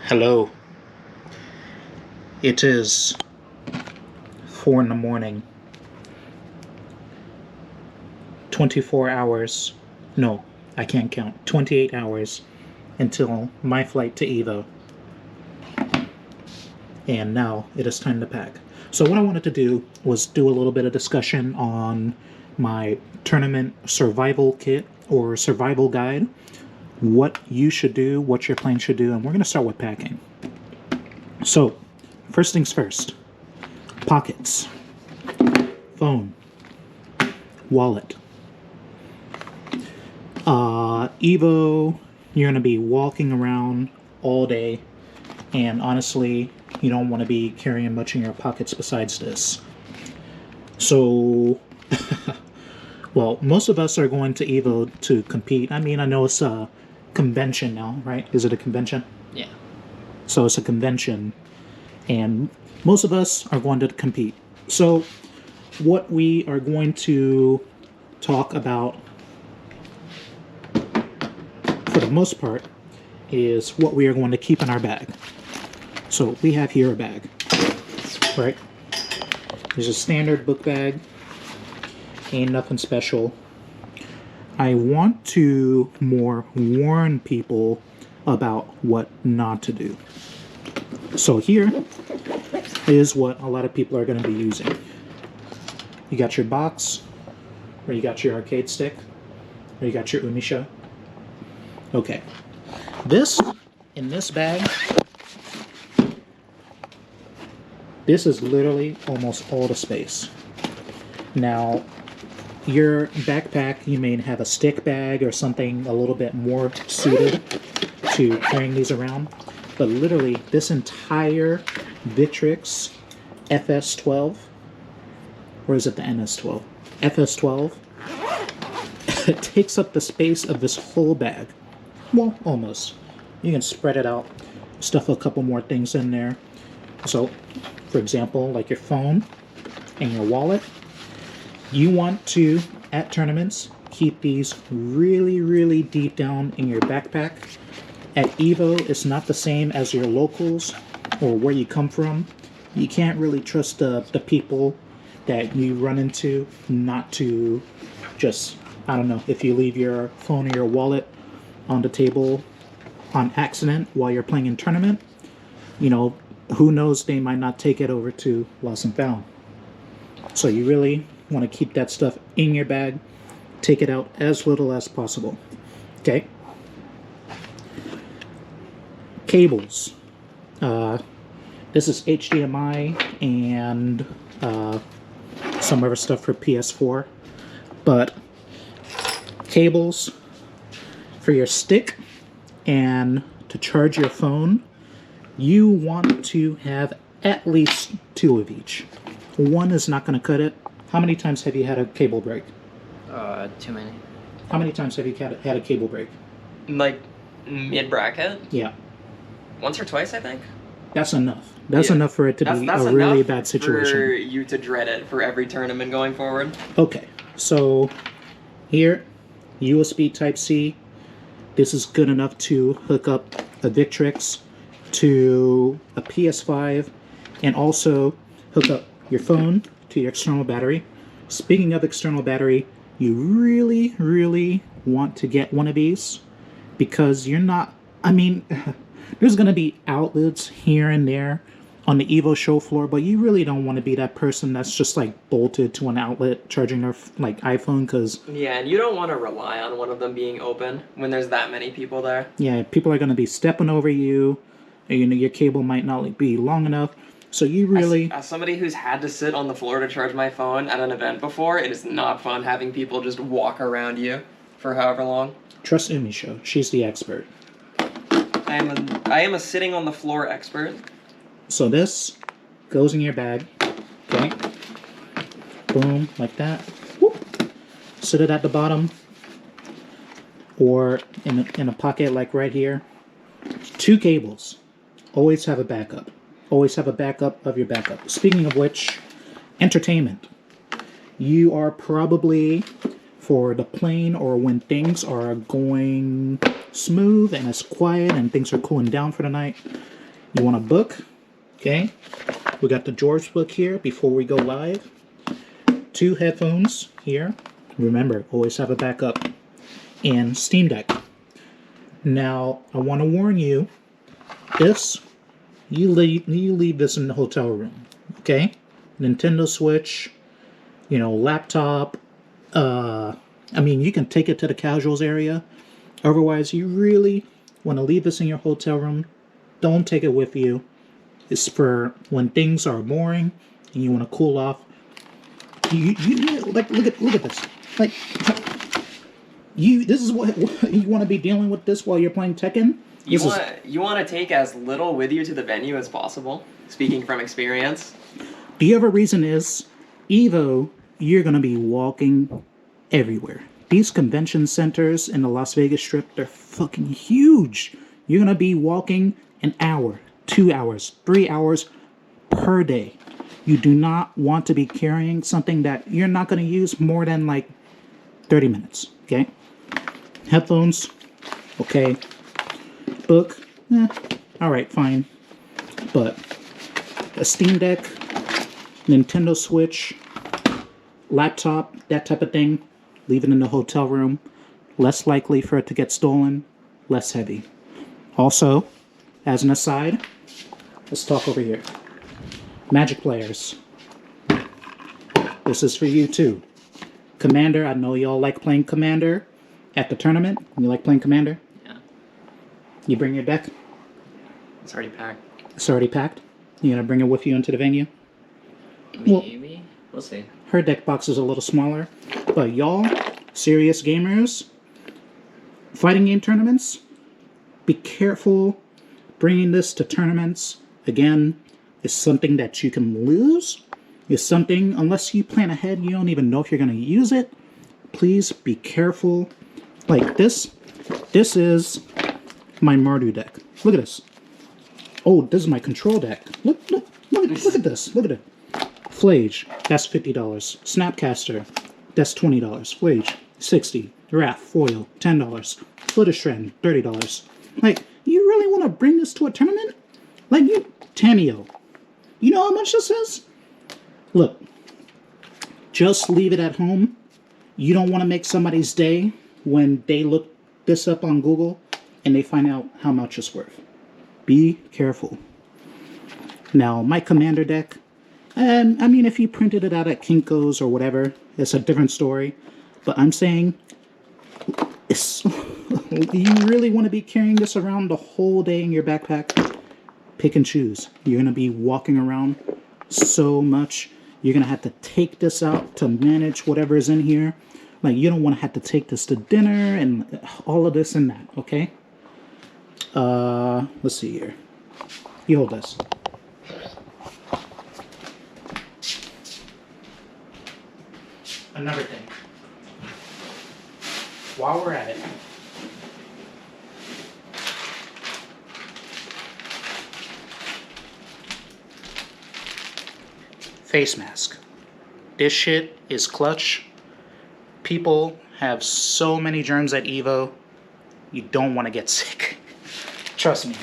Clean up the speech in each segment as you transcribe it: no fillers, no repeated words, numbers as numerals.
Hello. It is 4 in the morning. 24 hours. No, I can't count. 28 hours until my flight to Evo. And now it is time to pack. So what I wanted to do was do a little bit of discussion on my tournament survival kit or survival guide. What you should do, what your plane should do, and we're going to start with packing. So, first things first. Pockets. Phone. Wallet. Evo, you're going to be walking around all day, and honestly, you don't want to be carrying much in your pockets besides this. So, well, most of us are going to Evo to compete. I mean, I know it's a convention now, right? Is it a convention? Yeah. So it's a convention, and most of us are going to compete. So what we are going to talk about for the most part is what we are going to keep in our bag. So we have here a bag, right? There's a standard book bag, ain't nothing special. I want to more warn people about what not to do. So here is what a lot of people are going to be using. You got your box, or you got your arcade stick, or you got your umisha. Okay. In this bag, this is literally almost all the space. Now, your backpack, you may have a stick bag or something a little bit more suited to carrying these around. But literally, this entire Victrix FS12, or is it the NS12? FS12, it takes up the space of this whole bag. Well, almost. You can spread it out, stuff a couple more things in there. So, for example, like your phone and your wallet, you want to, at tournaments, keep these really, really deep down in your backpack. At Evo, it's not the same as your locals or where you come from. You can't really trust the people that you run into not to just, I don't know, if you leave your phone or your wallet on the table on accident while you're playing in tournament, you know, who knows, they might not take it over to Lost and Found. So you really want to keep that stuff in your bag, take it out as little as possible. Okay? Cables. This is HDMI and some other stuff for PS4. But cables for your stick and to charge your phone, you want to have at least 2 of each. One is not going to cut it. How many times have you had a cable break? Too many. How many times have you had a cable break? Like, mid-bracket? Yeah. Once or twice, I think. That's enough. That's enough for it to be a really bad situation. For you to dread it for every tournament going forward. Okay, so here, USB Type-C. This is good enough to hook up a Victrix to a PS5 and also hook up your phone to your external battery. Speaking of external battery, you really, really want to get one of these because you're not, I mean, there's going to be outlets here and there on the Evo show floor, but you really don't want to be that person that's just like bolted to an outlet charging their like iPhone because... Yeah, and you don't want to rely on one of them being open when there's that many people there. Yeah, people are going to be stepping over you, and, you know, your cable might not be long enough. So you really... As somebody who's had to sit on the floor to charge my phone at an event before, it is not fun having people just walk around you for however long. Trust Umisho. She's the expert. I am a sitting on the floor expert. So this goes in your bag. Okay. Boom, like that. Whoop. Sit it at the bottom. Or in a pocket like right here. 2 cables. Always have a backup. Always have a backup of your backup. Speaking of which, entertainment. You are probably, for the plane or when things are going smooth and it's quiet and things are cooling down for the night, You want a book? Okay. We got the George book here before we go live. 2 headphones here. Remember, always have a backup. And Steam Deck. Now, I want to warn you, this, you leave this in the hotel room. Okay? Nintendo Switch, laptop. I mean, you can take it to the casuals area. Otherwise, you really want to leave this in your hotel room. Don't take it with you. It's for when things are boring and you want to cool off. You like look at this. Like this is what you want to be dealing with this while you're playing Tekken. You want to take as little with you to the venue as possible. Speaking from experience. The other reason is Evo. You're gonna be walking everywhere. These convention centers in the Las Vegas Strip, they're fucking huge. You're gonna be walking an hour, 2 hours, 3 hours per day. You do not want to be carrying something that you're not going to use more than like 30 minutes, okay? Headphones, okay. Book, alright, fine. But a Steam Deck, Nintendo Switch, laptop, that type of thing, leave it in the hotel room. Less likely for it to get stolen, less heavy. Also, as an aside, let's talk over here. Magic players. This is for you too. Commander, I know y'all like playing Commander at the tournament. You like playing Commander? Yeah. You bring your deck? It's already packed. It's already packed? You gonna bring it with you into the venue? Maybe. We'll see. Her deck box is a little smaller. But y'all, serious gamers, fighting game tournaments, be careful bringing this to tournaments. Again, it's something that you can lose. It's something, unless you plan ahead, you don't even know if you're going to use it. Please be careful. Like this is my Mardu deck. Look at this. Oh, this is my control deck. Look at this. Look at it. Flage, that's $50. Snapcaster, that's $20. Flage, $60. Wrath, foil, $10. Footer Strand, $30. Like, you really want to bring this to a tournament? Like, Tamio, you know how much this is? Look, just leave it at home. You don't want to make somebody's day when they look this up on Google and they find out how much it's worth. Be careful. Now, my Commander deck, I mean, if you printed it out at Kinko's or whatever, it's a different story. But I'm saying, you really want to be carrying this around the whole day in your backpack? Pick and choose. You're going to be walking around so much. You're going to have to take this out to manage whatever is in here. Like, you don't want to have to take this to dinner and all of this and that, okay? Let's see here. You hold this. Another thing. While we're at it, face mask. This shit is clutch. People have so many germs at Evo, you don't want to get sick. Trust me.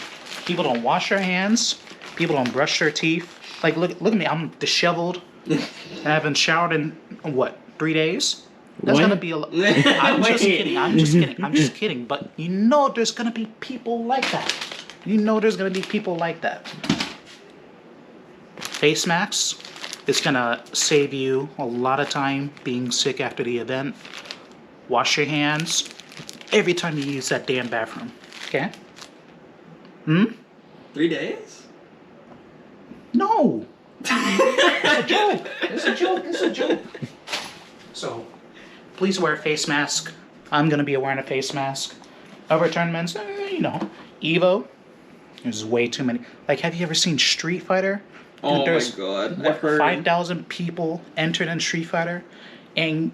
People don't wash their hands. People don't brush their teeth. Like, look at me. I'm disheveled. I haven't showered in, what, 3 days? That's going to be a lot. I'm just kidding. But you know there's going to be people like that. Face masks. It's going to save you a lot of time being sick after the event. Wash your hands every time you use that damn bathroom. Okay? 3 days? No! It's a joke. So, please wear a face mask. I'm going to be wearing a face mask. Other tournaments, Evo, there's way too many. Like, have you ever seen Street Fighter? Oh my god. What, 5,000 people entered in Street Fighter? And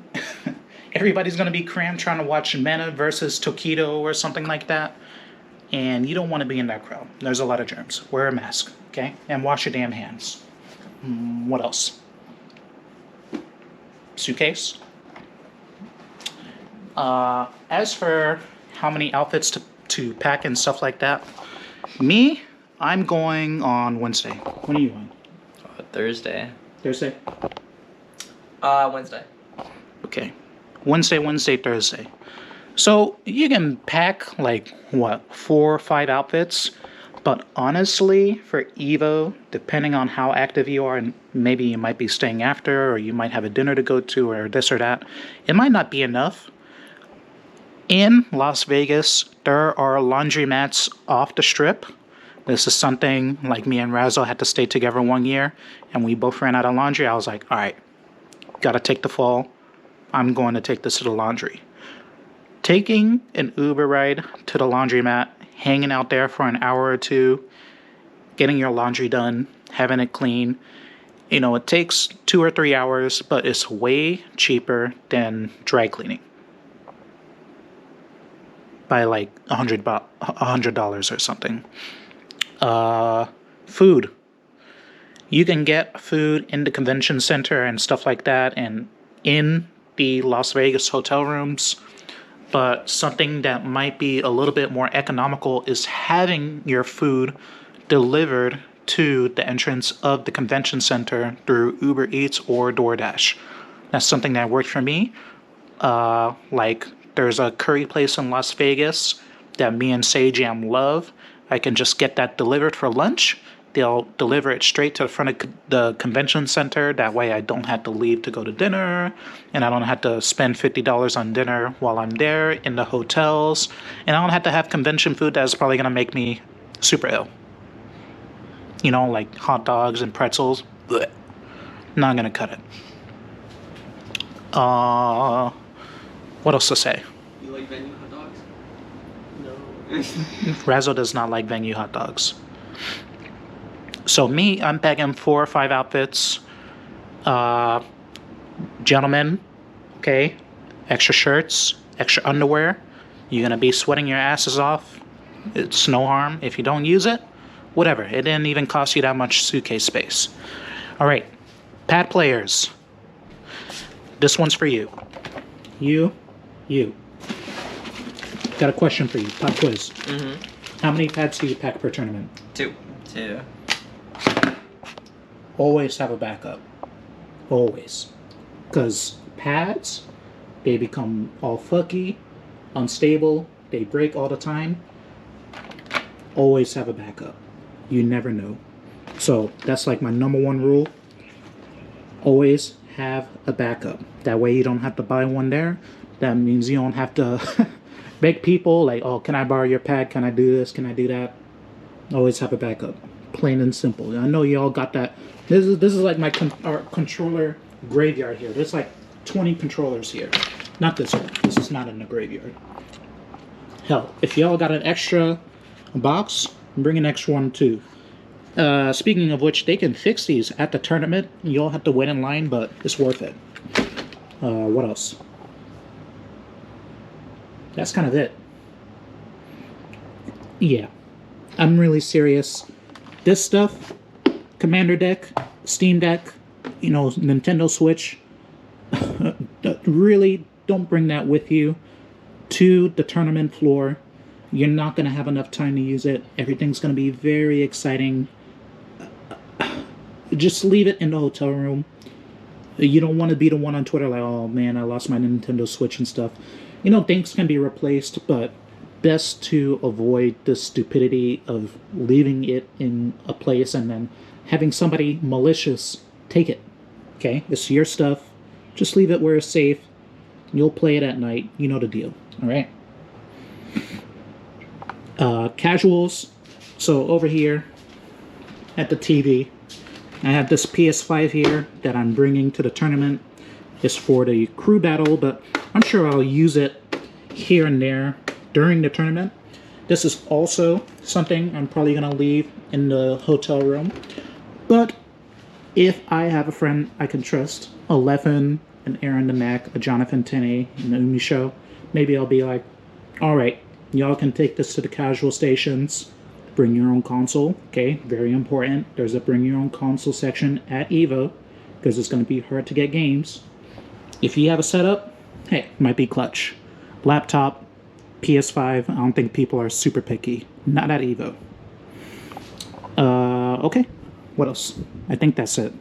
everybody's going to be crammed trying to watch Mena versus Tokido or something like that. And you don't want to be in that crowd. There's a lot of germs. Wear a mask, okay? And wash your damn hands. What else? Suitcase. As for how many outfits to pack and stuff like that, me, I'm going on Wednesday. When are you going? Thursday. Thursday? Wednesday. Okay. Wednesday, Thursday. So you can pack like what, 4 or 5 outfits, but honestly, for Evo, depending on how active you are, and maybe you might be staying after, or you might have a dinner to go to, or this or that, it might not be enough. In Las Vegas, there are laundromats off the strip. This is something like me and Razzle had to stay together one year, and we both ran out of laundry. I was like, all right, gotta take the fall. I'm going to take this to the laundry. Taking an Uber ride to the laundromat, hanging out there for an hour or two, getting your laundry done, having it clean. You know, it takes 2 or 3 hours, but it's way cheaper than dry cleaning. By like $100 or something. Food. You can get food in the convention center and stuff like that, and in the Las Vegas hotel rooms. But something that might be a little bit more economical is having your food delivered to the entrance of the convention center through Uber Eats or DoorDash. That's something that worked for me. Like, there's a curry place in Las Vegas that me and Sajam love. I can just get that delivered for lunch. They'll deliver it straight to the front of the convention center. That way I don't have to leave to go to dinner, and I don't have to spend $50 on dinner while I'm there in the hotels, and I don't have to have convention food that's probably going to make me super ill. You know, like hot dogs and pretzels. Blech. Not going to cut it. What else to say? You like venue hot dogs? No. Razzo does not like venue hot dogs. So me, I'm packing 4 or 5 outfits. Gentlemen, okay, extra shirts, extra underwear. You're gonna be sweating your asses off. It's no harm if you don't use it. Whatever. It didn't even cost you that much suitcase space. All right, pad players. This one's for you. You. Got a question for you. Pop quiz. How many pads do you pack per tournament? 2. Always have a backup. Always. Because pads, they become all fucky, unstable, they break all the time. Always have a backup. You never know. So that's like my number 1 rule. Always have a backup. That way you don't have to buy one there. That means you don't have to beg people like, oh, can I borrow your pad? Can I do this? Can I do that? Always have a backup. Plain and simple. I know y'all got that. This is like my controller graveyard here. There's like 20 controllers here. Not this one. This is not in the graveyard. Hell, if y'all got an extra box, bring an extra one too. Speaking of which, they can fix these at the tournament. You'll have to wait in line, but it's worth it. What else? That's kind of it. Yeah. I'm really serious. This stuff, Commander Deck, Steam Deck, you know, Nintendo Switch, really don't bring that with you to the tournament floor. You're not going to have enough time to use it. Everything's going to be very exciting. Just leave it in the hotel room. You don't want to be the one on Twitter like, oh man, I lost my Nintendo Switch and stuff. You know, things can be replaced, but best to avoid the stupidity of leaving it in a place and then having somebody malicious take it. Okay? It's your stuff. Just leave it where it's safe. You'll play it at night. You know the deal. Alright? Casuals. So over here at the TV, I have this PS5 here that I'm bringing to the tournament. It's for the crew battle, but I'm sure I'll use it here and there during the tournament. This is also something I'm probably going to leave in the hotel room. But if I have a friend I can trust, a Leffen, an Aaron the Mac, a Jonathan Tenney, an Umi Show, maybe I'll be like, alright, y'all can take this to the casual stations. Bring your own console. Okay, very important. There's a bring your own console section at EVO because it's going to be hard to get games. If you have a setup, hey, might be clutch. Laptop, PS5, I don't think people are super picky. Not at EVO. Okay. What else? I think that's it.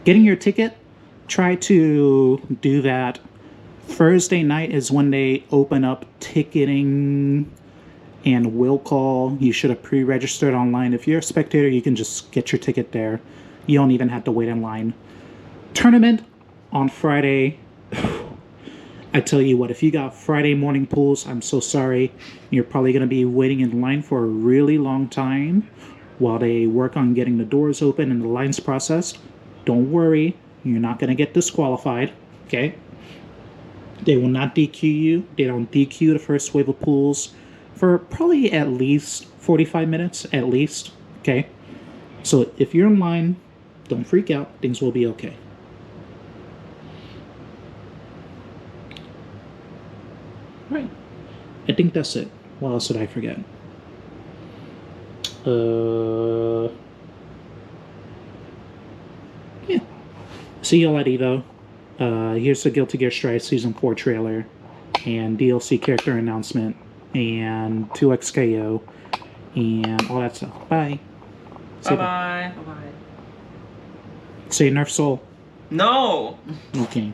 Getting your ticket, try to do that. Thursday night is when they open up ticketing and will call. You should have pre-registered online. If you're a spectator, you can just get your ticket there. You don't even have to wait in line. Tournament on Friday. I tell you what, if you got Friday morning pools, I'm so sorry. You're probably going to be waiting in line for a really long time while they work on getting the doors open and the lines processed. Don't worry, you're not going to get disqualified, okay? They will not DQ you. They don't DQ the first wave of pools for probably at least 45 minutes, at least, okay? So if you're in line, don't freak out. Things will be okay. Right. I think that's it. What else did I forget? Yeah. See y'all at Evo. Here's the Guilty Gear Strive Season 4 trailer and DLC character announcement and 2XKO and all that stuff. Bye. Bye-bye. Bye-bye. Say Nerf Soul. No! Okay.